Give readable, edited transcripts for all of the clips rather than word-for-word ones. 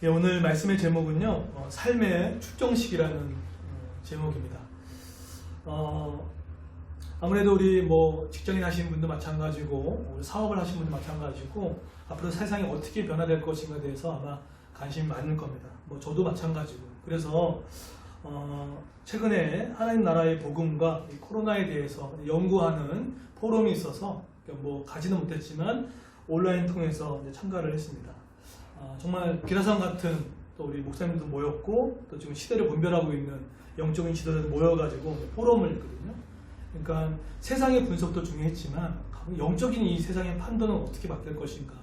예, 오늘 말씀의 제목은요, 삶의 축정식이라는 제목입니다. 아무래도 우리 직장인 하시는 분도 마찬가지고, 사업을 하시는 분도 마찬가지고, 앞으로 세상이 어떻게 변화될 것인가에 대해서 아마 관심이 많을 겁니다. 저도 마찬가지고. 그래서, 최근에 하나님 나라의 복음과 이 코로나에 대해서 연구하는 포럼이 있어서, 가지는 못했지만, 온라인 통해서 이제 참가를 했습니다. 정말 비라산 같은 또 우리 목사님도 모였고 또 지금 시대를 분별하고 있는 영적인 지도자들 모여가지고 포럼을 했거든요. 그러니까 세상의 분석도 중요했지만 영적인 이 세상의 판도는 어떻게 바뀔 것인가,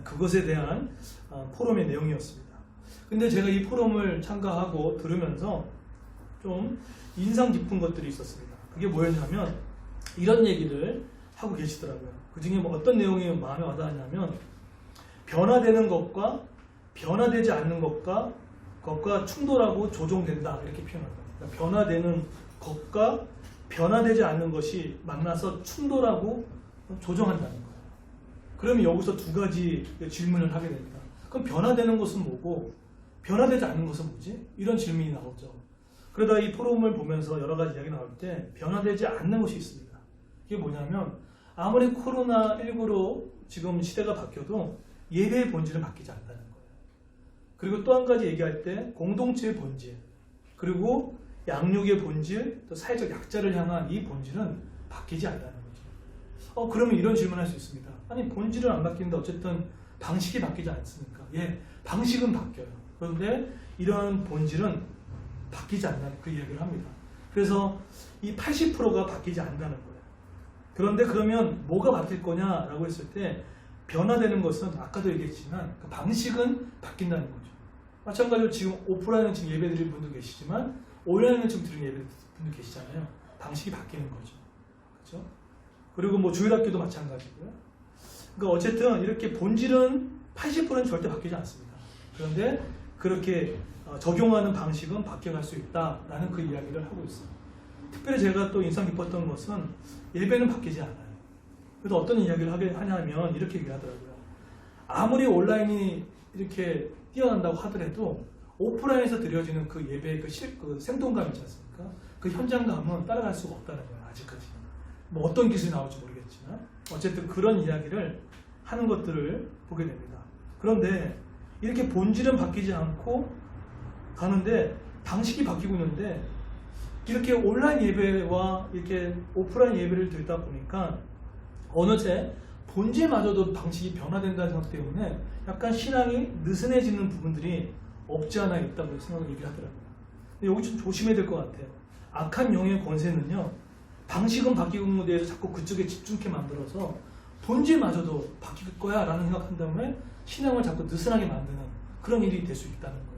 그것에 대한 포럼의 내용이었습니다. 근데 제가 이 포럼을 참가하고 들으면서 좀 인상 깊은 것들이 있었습니다. 그게 뭐였냐면 이런 얘기를 하고 계시더라고요. 그 중에 어떤 내용이 마음에 와닿았냐면, 변화되는 것과 변화되지 않는 것과 충돌하고 조종된다, 이렇게 표현합니다. 그러니까 변화되는 것과 변화되지 않는 것이 만나서 충돌하고 조종한다는 거예요. 그러면 여기서 두 가지 질문을 하게 됩니다. 그럼 변화되는 것은 뭐고 변화되지 않는 것은 뭐지? 이런 질문이 나오죠. 그러다 이 포럼을 보면서 여러 가지 이야기 나올 때 변화되지 않는 것이 있습니다. 이게 뭐냐면, 아무리 코로나19로 지금 시대가 바뀌어도 예배의 본질은 바뀌지 않는다는 거예요. 그리고 또 한 가지 얘기할 때 공동체의 본질, 그리고 양육의 본질, 또 사회적 약자를 향한 이 본질은 바뀌지 않는다는 거죠. 그러면 이런 질문을 할 수 있습니다. 아니, 본질은 안 바뀌는데 어쨌든 방식이 바뀌지 않습니까? 예, 방식은 바뀌어요. 그런데 이런 본질은 바뀌지 않는다는 그 이야기를 합니다. 그래서 이 80%가 바뀌지 않는다는 거예요. 그런데 그러면 뭐가 바뀔 거냐라고 했을 때 변화되는 것은 아까도 얘기했지만 그 방식은 바뀐다는 거죠. 마찬가지로 지금 오프라인은 지금 예배 드리는 분도 계시지만 온라인은 지금 드리는 예배 분도 계시잖아요. 방식이 바뀌는 거죠. 그렇죠? 그리고 주일학교도 마찬가지고요. 그러니까 어쨌든 이렇게 본질은 80%는 절대 바뀌지 않습니다. 그런데 그렇게 적용하는 방식은 바뀌어갈 수 있다라는 그 이야기를 하고 있어요. 특별히 제가 또 인상 깊었던 것은 예배는 바뀌지 않아요. 그래서 어떤 이야기를 하냐면 이렇게 얘기하더라고요. 아무리 온라인이 이렇게 뛰어난다고 하더라도 오프라인에서 드려지는 그 예배의 그 생동감 있지 않습니까? 그 현장감은 따라갈 수가 없다는 거예요. 아직까지는. 어떤 기술이 나올지 모르겠지만 어쨌든 그런 이야기를 하는 것들을 보게 됩니다. 그런데 이렇게 본질은 바뀌지 않고 가는데 방식이 바뀌고 있는데, 이렇게 온라인 예배와 이렇게 오프라인 예배를 드리다 보니까 어느새 본질마저도 방식이 변화된다는 생각 때문에 약간 신앙이 느슨해지는 부분들이 없지 않아 있다고 생각을 얘기하더라고요. 근데 여기 좀 조심해야 될 것 같아요. 악한 영의 권세는요, 방식은 바뀌고 있는 데에서 자꾸 그쪽에 집중케 만들어서 본질마저도 바뀔 거야 라는 생각한 다음에 신앙을 자꾸 느슨하게 만드는 그런 일이 될 수 있다는 거예요.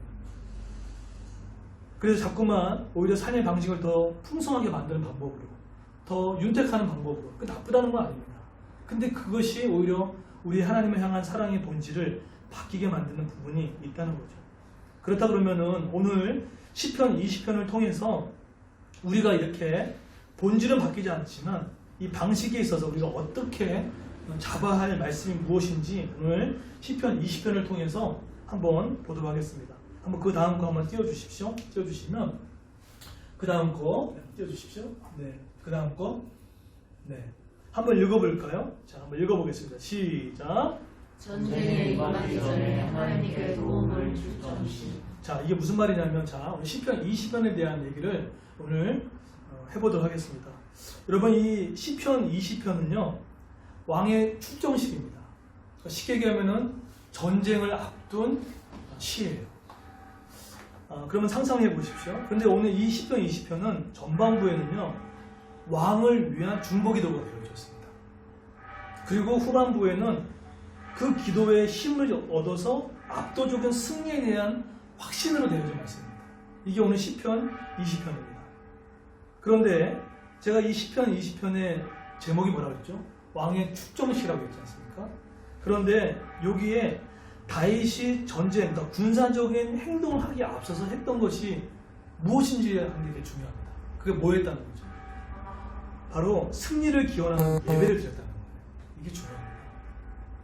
그래서 자꾸만 오히려 삶의 방식을 더 풍성하게 만드는 방법으로, 더 윤택하는 방법으로, 그 나쁘다는 건 아닙니다. 근데 그것이 오히려 우리 하나님을 향한 사랑의 본질을 바뀌게 만드는 부분이 있다는 거죠. 그렇다 그러면은 오늘 시편 20편을 통해서 우리가 이렇게 본질은 바뀌지 않지만 이 방식에 있어서 우리가 어떻게 잡아야 할 말씀이 무엇인지 오늘 시편 20편을 통해서 한번 보도록 하겠습니다. 한번 그 다음 거 한번 띄워주십시오. 띄워주시면 그 다음 거 띄워주십시오. 네, 그 다음 거. 네, 한번 읽어볼까요? 자, 한번 읽어보겠습니다. 시작. 전쟁에 임하기 전에 하나님께 도움을 주시옵시고. 자, 이게 무슨 말이냐면, 자, 오늘 시편 20편에 대한 얘기를 오늘 해보도록 하겠습니다. 여러분, 이 시편 20편은요 왕의 축정식입니다. 그러니까 쉽게 얘기하면은 전쟁을 앞둔 시예요. 그러면 상상해 보십시오. 그런데 오늘 이 시편 20편은 전반부에는요 왕을 위한 중보기도가 되어졌습니다. 그리고 후반부에는 그 기도의 힘을 얻어서 압도적인 승리에 대한 확신으로 되어진 말씀입니다. 이게 오늘 시편 20편입니다. 그런데 제가 이 시편 20편의 제목이 뭐라고 했죠? 왕의 축정식이라고 했지 않습니까? 그런데 여기에 다윗이 전쟁, 그러니까 군사적인 행동을 하기에 앞서서 했던 것이 무엇인지 하는 게 되게 중요합니다. 그게 뭐였다는 거죠? 바로 승리를 기원하는 예배를 드렸다는 거예요. 이게 중요합니다.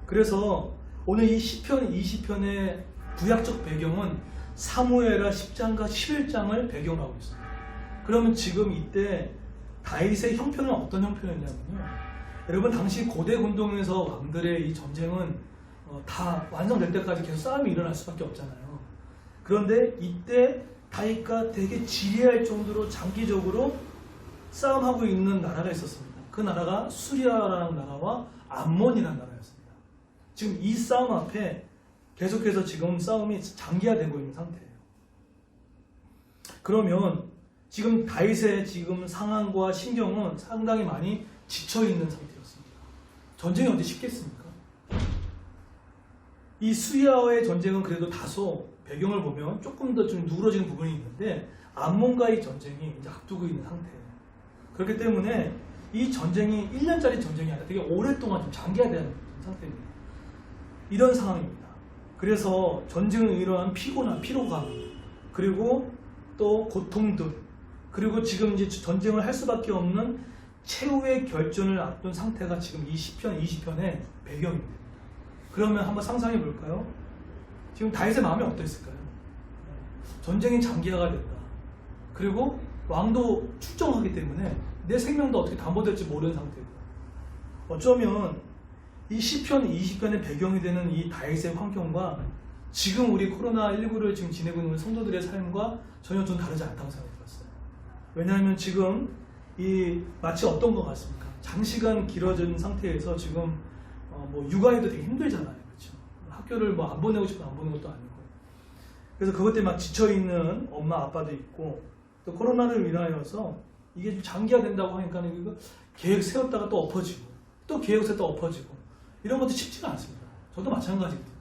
그래서 오늘 이 시편 20편의 구약적 배경은 사무엘하 10장과 11장을 배경으로 하고 있습니다. 그러면 지금 이때 다윗의 형편은 어떤 형편이었냐면요. 여러분 당시 고대 군동에서 왕들의 이 전쟁은 다 완성될 때까지 계속 싸움이 일어날 수밖에 없잖아요. 그런데 이때 다윗과 되게 지리할 정도로 장기적으로 싸움하고 있는 나라가 있었습니다. 그 나라가 수리아라는 나라와 암몬이라는 나라였습니다. 지금 이 싸움 앞에 계속해서 지금 싸움이 장기화되고 있는 상태예요. 그러면 지금 다윗의 지금 상황과 신경은 상당히 많이 지쳐있는 상태였습니다. 전쟁이 언제 쉽겠습니까? 이 수리아와의 전쟁은 그래도 다소 배경을 보면 조금 더 좀 누그러지는 부분이 있는데 암몬과의 전쟁이 이제 앞두고 있는 상태예요. 그렇기 때문에 이 전쟁이 1년짜리 전쟁이 아니라 되게 오랫동안 좀 장기화된 상태입니다. 이런 상황입니다. 그래서 전쟁을 이러한 피로감, 그리고 또 고통들, 그리고 지금 이제 전쟁을 할 수밖에 없는 최후의 결전을 앞둔 상태가 지금 이 시편 20편의 배경입니다. 그러면 한번 상상해 볼까요? 지금 다윗의 마음이 어떠했을까요? 전쟁이 장기화가 됐다. 그리고 왕도 출정하기 때문에 내 생명도 어떻게 담보될지 모르는 상태고, 어쩌면 이 시편 20편의 배경이 되는 이 다윗의 환경과 지금 우리 코로나19를 지금 지내고 있는 성도들의 삶과 전혀 좀 다르지 않다고 생각이 들었어요. 왜냐하면 지금 이 마치 어떤 것 같습니까? 장시간 길어진 상태에서 지금 뭐 육아해도 되게 힘들잖아요. 그렇죠? 학교를 뭐 안 보내고 싶으면 안 보내는 것도 아니고. 그래서 그것 때문에 막 지쳐있는 엄마 아빠도 있고, 또 코로나를 인하여서 이게 좀 장기화된다고 하니까 이거 계획 세웠다가 또 엎어지고, 또 계획 세웠다가 엎어지고, 이런 것도 쉽지가 않습니다. 저도 마찬가지거든요.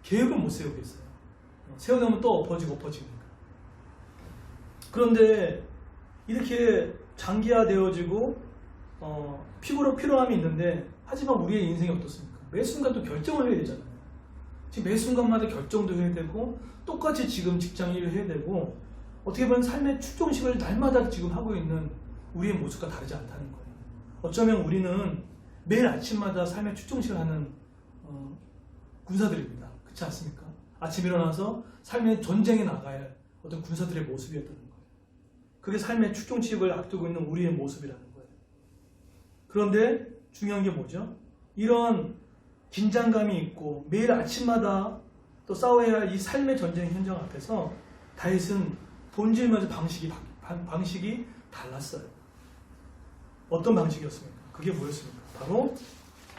계획을 못 세우겠어요. 세워놓으면 또 엎어지니까. 그런데 이렇게 장기화되어지고 피로함이 있는데, 하지만 우리의 인생이 어떻습니까? 매 순간 또 결정을 해야 되잖아요. 지금 매 순간마다 결정도 해야 되고, 똑같이 지금 직장 일을 해야 되고, 어떻게 보면 삶의 출정식을 날마다 지금 하고 있는 우리의 모습과 다르지 않다는 거예요. 어쩌면 우리는 매일 아침마다 삶의 출정식을 하는 군사들입니다. 그렇지 않습니까? 아침 일어나서 삶의 전쟁에 나가야 할 어떤 군사들의 모습이었다는 거예요. 그게 삶의 출정식을 앞두고 있는 우리의 모습이라는 거예요. 그런데 중요한 게 뭐죠? 이런 긴장감이 있고 매일 아침마다 또 싸워야 할 이 삶의 전쟁 현장 앞에서 다윗은 본질마저 방식이 달랐어요. 어떤 방식이었습니까? 그게 뭐였습니까? 바로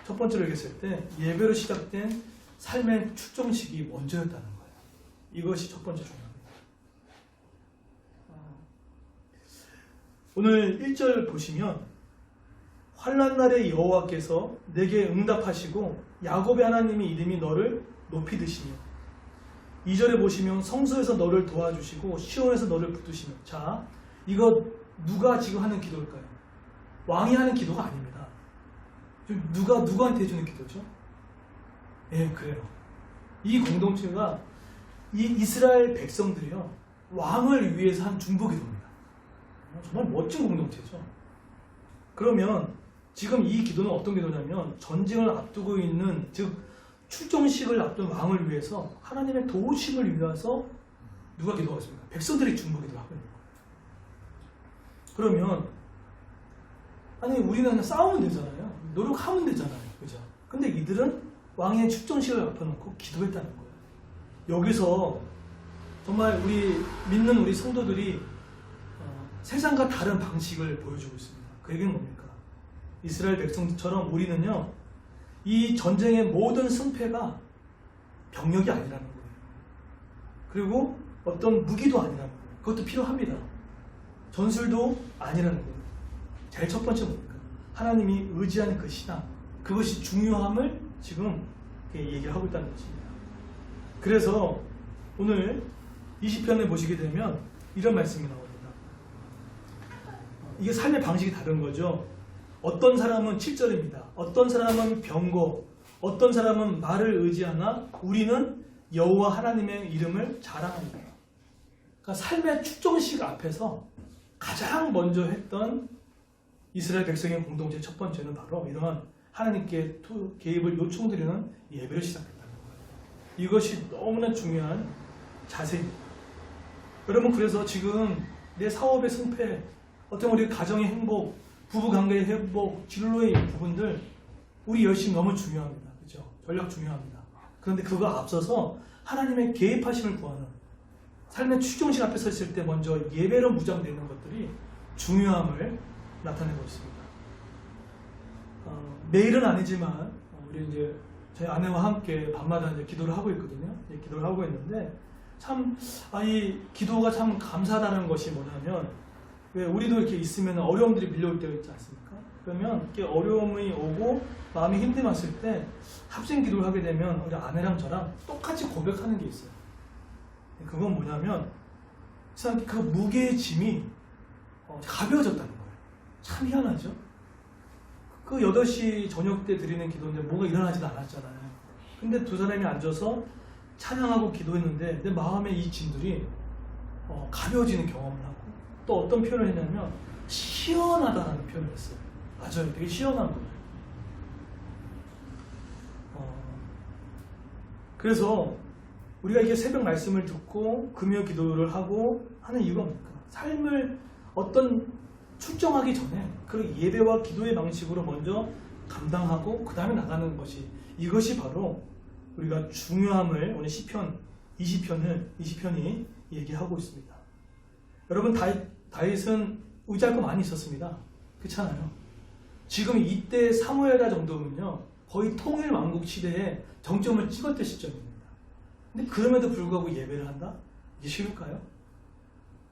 첫 번째로 얘기했을 때 예배로 시작된 삶의 출정식이 먼저였다는 거예요. 이것이 첫 번째 중요합니다. 오늘 1절 보시면 환난 날에 여호와께서 내게 응답하시고 야곱의 하나님의 이름이 너를 높이 드시며, 2절에 보시면 성소에서 너를 도와주시고 시온에서 너를 붙드시며. 자, 이거 누가 지금 하는 기도일까요? 왕이 하는 기도가 아닙니다. 누구한테 해주는 기도죠? 예, 그래요. 이 공동체가 이 이스라엘 백성들이요, 왕을 위해서 한 중보 기도입니다. 정말 멋진 공동체죠. 그러면 지금 이 기도는 어떤 기도냐면, 전쟁을 앞두고 있는, 즉 출정식을 앞둔 왕을 위해서 하나님의 도우심을 위해서 누가 기도하고 있습니까? 백성들이 중보 기도를 하고 있는 거예요. 그러면 아니 우리는 그냥 싸우면 되잖아요. 노력하면 되잖아요. 그죠? 근데 이들은 왕의 출정식을 앞혀놓고 기도했다는 거예요. 여기서 정말 우리 믿는 우리 성도들이 세상과 다른 방식을 보여주고 있습니다. 그 얘기는 뭡니까? 이스라엘 백성처럼 우리는요, 이 전쟁의 모든 승패가 병력이 아니라는 거예요. 그리고 어떤 무기도 아니라는 거예요. 그것도 필요합니다. 전술도 아니라는 거예요. 제일 첫 번째 뭡니까? 하나님이 의지하는 그 신앙, 그것이 중요함을 지금 얘기를 하고 있다는 것입니다. 그래서 오늘 20편을 보시게 되면 이런 말씀이 나옵니다. 이게 삶의 방식이 다른 거죠. 어떤 사람은 7절입니다. 어떤 사람은 병거, 어떤 사람은 말을 의지하나 우리는 여호와 하나님의 이름을 자랑합니다. 그러니까 삶의 축정식 앞에서 가장 먼저 했던 이스라엘 백성의 공동체 첫 번째는 바로 이러한 하나님께 개입을 요청드리는 예배를 시작했다는 거예요. 이것이 너무나 중요한 자세입니다. 여러분, 그래서 지금 내 사업의 승패, 어떤 우리 가정의 행복, 부부관계의 행복, 진로의 부분들 우리 열심히 너무 중요합니다. 그죠? 전략 중요합니다. 그런데 그거 앞서서 하나님의 개입하심을 구하는 삶의 추종식 앞에 서 있을 때 먼저 예배로 무장되는 것들이 중요함을 나타내고 있습니다. 매일은 아니지만 우리 이제 저희 아내와 함께 밤마다 이제 기도를 하고 있거든요. 기도를 하고 있는데 참 이 기도가 참 감사하다는 것이 뭐냐면, 왜 우리도 이렇게 있으면 어려움들이 밀려올 때가 있지 않습니까? 그러면 이렇게 어려움이 오고 마음이 힘들었을 때 합심 기도를 하게 되면 우리 아내랑 저랑 똑같이 고백하는 게 있어요. 그건 뭐냐면 그 무게의 짐이 가벼워졌다는 거예요. 참 희한하죠? 그 8시 저녁 때 드리는 기도인데 뭐가 일어나지도 않았잖아요. 근데 두 사람이 앉아서 찬양하고 기도했는데 내 마음의 이 짐들이 가벼워지는 경험을 하고, 또 어떤 표현을 했냐면 시원하다는 표현을 했어요. 맞아요. 되게 시원한 거예요. 그래서 우리가 이게 새벽 말씀을 듣고 금요 기도를 하고 하는 이유가 뭡니까? 삶을 어떤 출정하기 전에 그 예배와 기도의 방식으로 먼저 감당하고 그 다음에 나가는 것이, 이것이 바로 우리가 중요함을 오늘 시편 20편이 얘기하고 있습니다. 여러분, 다윗은 의지할 거 많이 있었습니다. 그렇잖아요. 지금 이때 사무엘하 정도면요 거의 통일 왕국 시대에 정점을 찍었던 시점입니다. 근데 그럼에도 불구하고 예배를 한다? 이게 쉬울까요?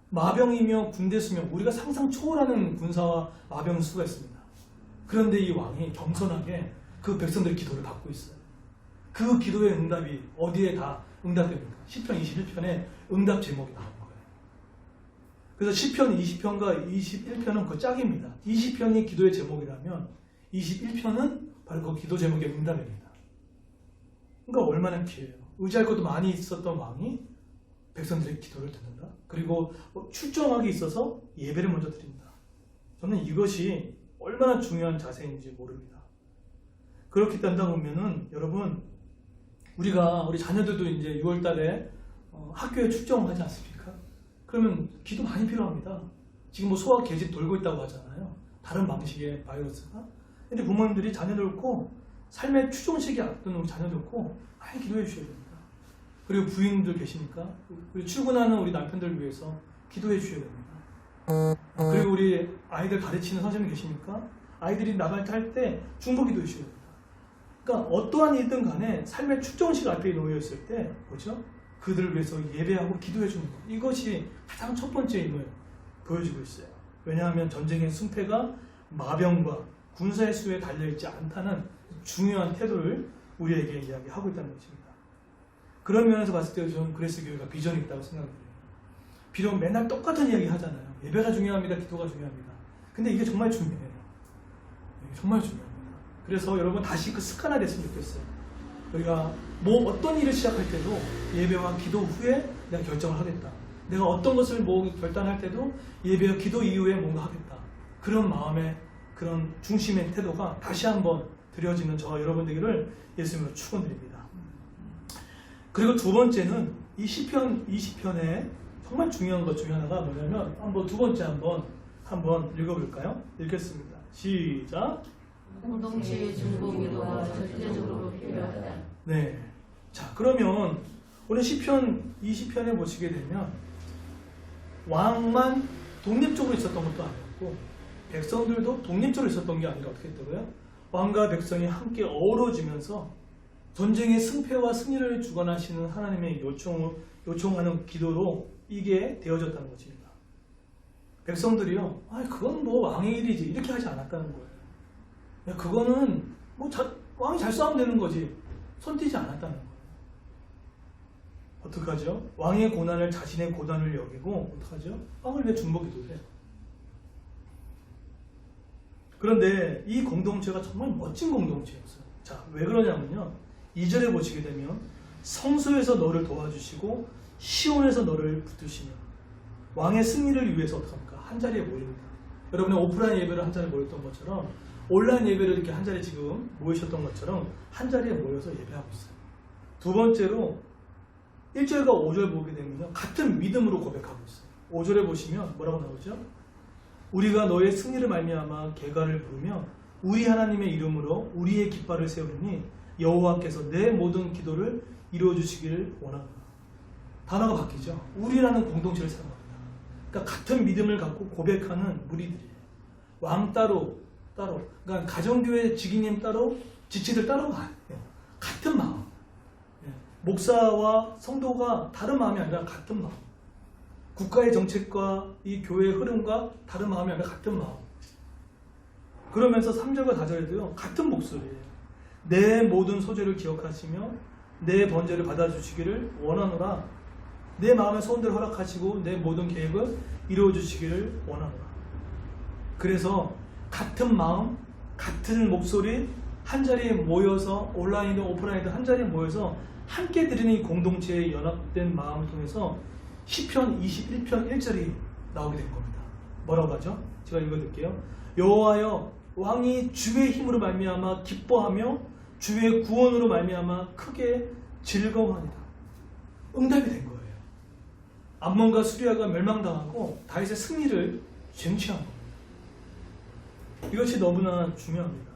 마병이며 군대 수명, 우리가 상상 초월하는 군사와 마병 수가 있습니다. 그런데 이 왕이 겸손하게 그 백성들의 기도를 받고 있어요. 그 기도의 응답이 어디에 다 응답됩니까? 시편 21편에 응답 제목이 나온 거예요. 그래서 시편 20편과 21편은 그 짝입니다. 20편이 기도의 제목이라면 21편은 바로 그 기도 제목의 응답입니다. 그러니까 얼마나 귀해요. 의지할 것도 많이 있었던 왕이 백성들의 기도를 듣는다. 그리고 출정하기 있어서 예배를 먼저 드린다. 저는 이것이 얼마나 중요한 자세인지 모릅니다. 그렇게 된다 보면은 여러분, 우리 자녀들도 이제 6월달에 학교에 출정하지 않습니까? 그러면 기도 많이 필요합니다. 지금 뭐 소아 계집 돌고 있다고 하잖아요. 다른 방식의 바이러스가. 근데 부모님들이 자녀들 놓고 삶의 추종식이 앞두는 우리 자녀들 놓고 많이 기도해 주셔야 됩니다. 그리고 부인들 계시니까 우리 출근하는 우리 남편들 위해서 기도해 주셔야 됩니다. 그리고 우리 아이들 가르치는 선생님 계시니까 아이들이 나갈 때 할 때 중보 기도해 주셔야 됩니다. 그러니까 어떠한 일든 간에 삶의 축정식 앞에 놓여 있을 때 뭐죠? 그들을 위해서 예배하고 기도해 주는 것, 이것이 가장 첫 번째임을 보여주고 있어요. 왜냐하면 전쟁의 승패가 마병과 군사의 수에 달려있지 않다는 중요한 태도를 우리에게 이야기하고 있다는 것입니다. 그런 면에서 봤을 때 저는 그레스 교회가 비전이 있다고 생각해요. 비록 맨날 똑같은 이야기 하잖아요. 예배가 중요합니다. 기도가 중요합니다. 근데 이게 정말 중요해요. 이게 정말 중요합니다. 그래서 여러분 다시 그 습관화 됐으면 좋겠어요. 우리가 뭐 어떤 일을 시작할 때도 예배와 기도 후에 내가 결정을 하겠다. 내가 어떤 것을 뭐 결단할 때도 예배와 기도 이후에 뭔가 하겠다. 그런 마음의 그런 중심의 태도가 다시 한번 드려지는 저와 여러분 되기를 예수님으로 축원드립니다. 그리고 두 번째는 이 시편 20편에 정말 중요한 것 중에 하나가 뭐냐면 두 번째 한번 읽어볼까요? 읽겠습니다. 시작. 공동체의 중보기도가 절대적으로 필요하다. 네. 자, 그러면 오늘 시편 20편에 보시게 되면 왕만 독립적으로 있었던 것도 아니었고 백성들도 독립적으로 있었던 게 아니라 어떻게 했다고요? 왕과 백성이 함께 어우러지면서 전쟁의 승패와 승리를 주관하시는 하나님의 요청하는 기도로 이게 되어졌다는 것입니다. 백성들이요, 그건 뭐 왕의 일이지 이렇게 하지 않았다는 거예요. 그거는 뭐 왕이 잘 싸우면 되는 거지 손 떼지 않았다는 거예요. 어떡하죠? 왕의 고난을 자신의 고난을 여기고 어떡하죠? 왕을 왜 중보기도를 해요? 그런데 이 공동체가 정말 멋진 공동체였어요. 자, 왜 그러냐면요, 2절에 보시게 되면 성소에서 너를 도와주시고 시온에서 너를 붙드시며 왕의 승리를 위해서 어떡합니까? 한자리에 모입니다. 여러분의 오프라인 예배를 한자리에 모였던 것처럼 온라인 예배를 이렇게 한자리에 지금 모이셨던 것처럼 한자리에 모여서 예배하고 있어요. 두 번째로 1절과 5절 보게 되면요, 같은 믿음으로 고백하고 있어요. 5절에 보시면 뭐라고 나오죠? 우리가 너의 승리를 말미암아 개가를 부르며 우리 하나님의 이름으로 우리의 깃발을 세우니 여호와께서 내 모든 기도를 이루어 주시기를 원합니다. 단어가 바뀌죠. 우리라는 공동체를 사용합니다. 그러니까 같은 믿음을 갖고 고백하는 무리들이에요. 왕 따로, 그러니까 가정교회 직위님 따로, 지체들 따로가 아니에요. 같은 마음. 목사와 성도가 다른 마음이 아니라 같은 마음. 국가의 정책과 이 교회의 흐름과 다른 마음이 아니라 같은 마음. 그러면서 3절과 4절에도요, 같은 목소리예요. 내 모든 소재를 기억하시며 내 번제를 받아주시기를 원하노라. 내 마음의 소원대로 허락하시고 내 모든 계획을 이루어주시기를 원하노라. 그래서 같은 마음, 같은 목소리, 한 자리에 모여서, 온라인이든 오프라인이든 한 자리에 모여서 함께 드리는 이 공동체의 연합된 마음을 통해서 시편 21편 1절이 나오게 된 겁니다. 뭐라고 하죠? 제가 읽어드릴게요. 여호와여, 왕이 주의 힘으로 말미암아 기뻐하며 주의 구원으로 말미암아 크게 즐거워하니다. 응답이 된 거예요. 암몬과 수리아가 멸망당하고 다윗의 승리를 쟁취한 겁니다. 이것이 너무나 중요합니다.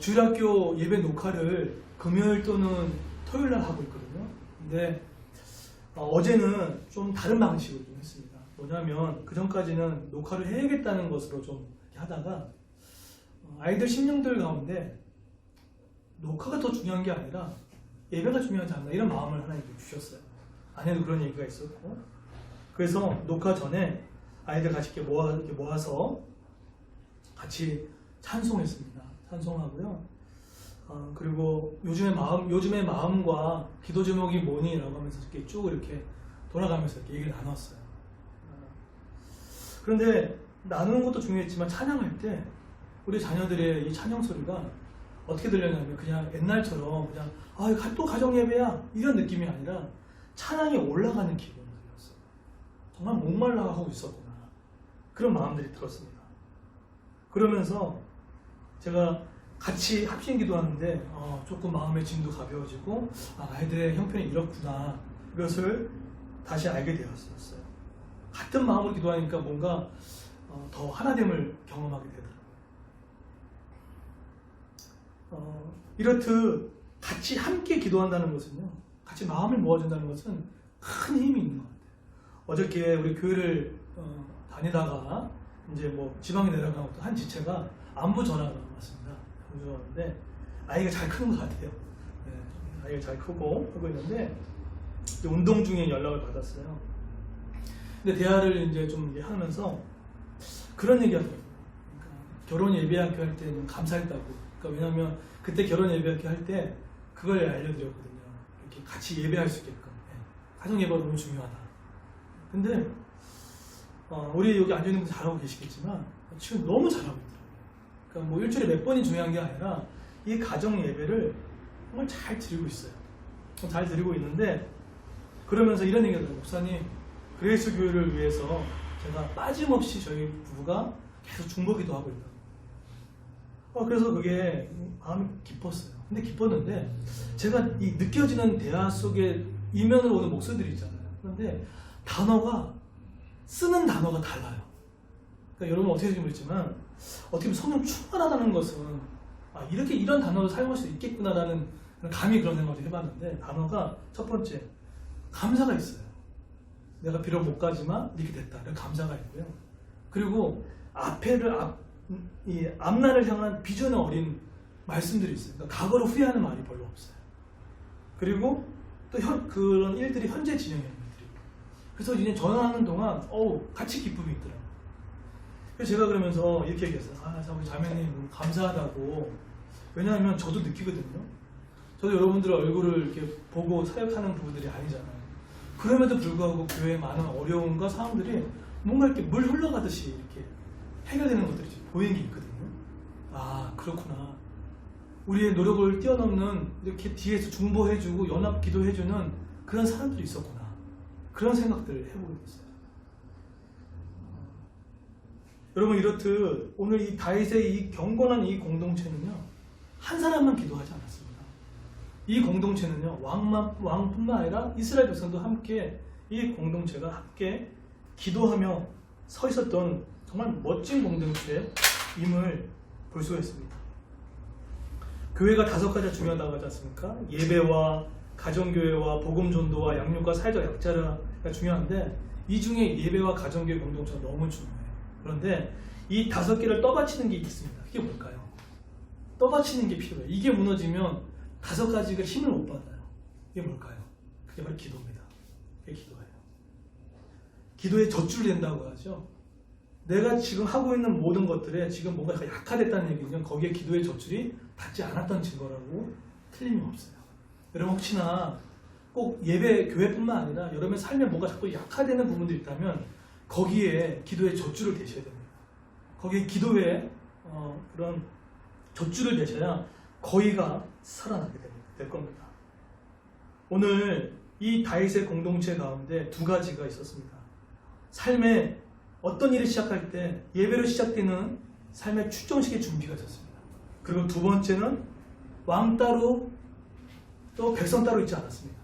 주일학교 예배 녹화를 금요일 또는 토요일 날 하고 있거든요. 근데 어제는 좀 다른 방식으로 좀 했습니다. 뭐냐면 그 전까지는 녹화를 해야겠다는 것으로 좀 하다가 아이들 심령들 가운데 녹화가 더 중요한 게 아니라 예배가 중요하지 않나, 이런 마음을 하나님께 주셨어요. 아내도 그런 얘기가 있었고, 그래서 녹화 전에 아이들 같이 이렇게 모아서 같이 찬송했습니다. 찬송하고요. 그리고 요즘의 마음과 기도 제목이 뭐니라고 하면서 이렇게 쭉 이렇게 돌아가면서 이렇게 얘기를 나눴어요. 그런데 나누는 것도 중요했지만 찬양할 때 우리 자녀들의 이 찬양 소리가 어떻게 들렸냐면 그냥 옛날처럼 그냥 또 가정 예배야 이런 느낌이 아니라 찬양이 올라가는 기분이 들렸어요. 정말 목말라 하고 있었구나, 그런 마음들이 들었습니다. 그러면서 제가 같이 합심 기도하는데 조금 마음의 짐도 가벼워지고 아이들의 형편이 이렇구나, 이것을 다시 알게 되었어요. 같은 마음으로 기도하니까 뭔가 더 하나됨을 경험하게 되더라고요. 이렇듯 같이 함께 기도한다는 것은요, 같이 마음을 모아준다는 것은 큰 힘이 있는 것 같아요. 어저께 우리 교회를 다니다가 이제 뭐 지방에 내려간 한 지체가 안부 전화가 왔습니다. 안부 전화인데 아이가 잘 크는 것 같아요. 네, 아이가 잘 크고 하고 있는데 운동 중에 연락을 받았어요. 근데 대화를 이제 좀 하면서 그런 얘기하더라고요. 그러니까 결혼 예배학교 할 때는 감사했다고. 그러니까 왜냐하면 그때 결혼 예배학교 할 때 그걸 알려드렸거든요. 이렇게 같이 예배할 수 있게끔. 가정 예배가 너무 중요하다. 근데 우리 여기 앉아있는 분들 잘하고 계시겠지만 지금 너무 잘하고 있더라고요. 그러니까 뭐 일주일에 몇 번이 중요한 게 아니라 이 가정 예배를 정말 잘 드리고 있어요. 잘 드리고 있는데 그러면서 이런 얘기가 들어요. 목사님, 그레이스 교회를 위해서 제가 빠짐없이 저희 부부가 계속 중보기도 하고 있다고. 그래서 그게 마음이 기뻤어요. 근데 기뻤는데 제가 이 느껴지는 대화 속에 이면으로 오는 목소리들이 있잖아요. 그런데 쓰는 단어가 달라요. 그러니까 여러분 어떻게 생각할지 모르겠지만 어떻게 보면 성령 충만하다는 것은 이런 단어를 사용할 수 있겠구나라는 감히 그런 생각을 해봤는데, 단어가 첫 번째 감사가 있어요. 내가 비록 못 가지만 이렇게 됐다, 이런 감사가 있고요. 그리고 앞날을 향한 비전의 어린 말씀들이 있어요. 그러니까 과거를 후회하는 말이 별로 없어요. 그리고 또 그런 일들이 현재 진행형인 일들이고. 그래서 이제 전화하는 동안 같이 기쁨이 있더라고요. 그래서 제가 그러면서 이렇게 얘기했어요. 우리 자매님 감사하다고. 왜냐하면 저도 느끼거든요. 저도 여러분들 얼굴을 이렇게 보고 사역하는 부부들이 아니잖아요. 그럼에도 불구하고 교회에 많은 어려움과 상황들이 뭔가 이렇게 물 흘러가듯이 이렇게 해결되는 것들이 보이는 게 있거든요. 그렇구나. 우리의 노력을 뛰어넘는 이렇게 뒤에서 중보해주고 연합 기도해주는 그런 사람들이 있었구나. 그런 생각들을 해보게 됐어요. 여러분, 이렇듯 오늘 이 다윗의 이 경건한 이 공동체는요, 한 사람만 기도하지 않았습니다. 이 공동체는요, 왕뿐만 아니라 이스라엘 백성도 함께 이 공동체가 함께 기도하며 서 있었던 정말 멋진 공동체임을 볼 수가 있습니다. 교회가 5가지가 중요하다고 하지 않습니까? 예배와 가정교회와 복음전도와 양육과 사회적 약자가 중요한데 이 중에 예배와 가정교회 공동체가 너무 중요해요. 그런데 이 5개를 떠받치는 게 있습니다. 그게 뭘까요? 떠받치는 게 필요해요. 이게 무너지면 5가지가 힘을 못 받아요. 이게 뭘까요? 그게 바로 기도입니다. 그게 기도예요. 기도에 젖줄 낸다고 하죠. 내가 지금 하고 있는 모든 것들에 지금 뭔가 약화됐다는 얘기는 거기에 기도의 젖줄이 닿지 않았던 증거라고 틀림이 없어요. 여러분 혹시나 꼭 예배, 교회뿐만 아니라 여러분의 삶에 뭔가 자꾸 약화되는 부분들이 있다면 거기에 기도의 젖줄을 대셔야 됩니다. 거기에 기도의 그런 젖줄을 대셔야 거기가 살아나게 될 겁니다. 오늘 이 다윗의 공동체 가운데 2가지가 있었습니다. 삶에 어떤 일을 시작할 때 예배로 시작되는 삶의 출정식의 준비가 있었습니다. 그리고 2번째는 왕 따로 또 백성 따로 있지 않았습니다.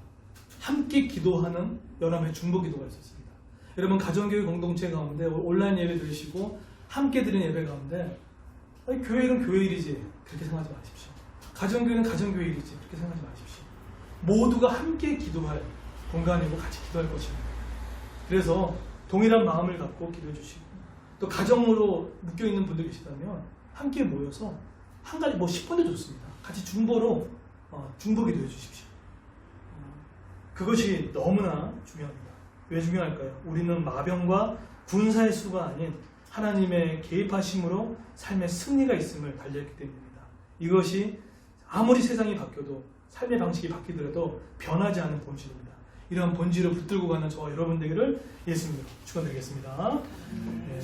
함께 기도하는 연합의 중보 기도가 있었습니다. 여러분 가정교회 공동체 가운데 온라인 예배 들으시고 함께 드리는 예배 가운데 교회 일은 교회 일이지 그렇게 생각하지 마십시오. 가정교회는 가정교회 일이지 그렇게 생각하지 마십시오. 모두가 함께 기도할 공간이고 같이 기도할 것입니다. 그래서 동일한 마음을 갖고 기도해 주시고 또 가정으로 묶여있는 분들 계시다면 함께 모여서 한 가지 10분도 좋습니다. 같이 중보로 중보 기도해 주십시오. 그것이 너무나 중요합니다. 왜 중요할까요? 우리는 마병과 군사의 수가 아닌 하나님의 개입하심으로 삶의 승리가 있음을 달려있기 때문입니다. 이것이 아무리 세상이 바뀌어도 삶의 방식이 바뀌더라도 변하지 않은 본질입니다. 이러한 본질을 붙들고 가는 저와 여러분 되기를 예수님으로 축원드리겠습니다. 네.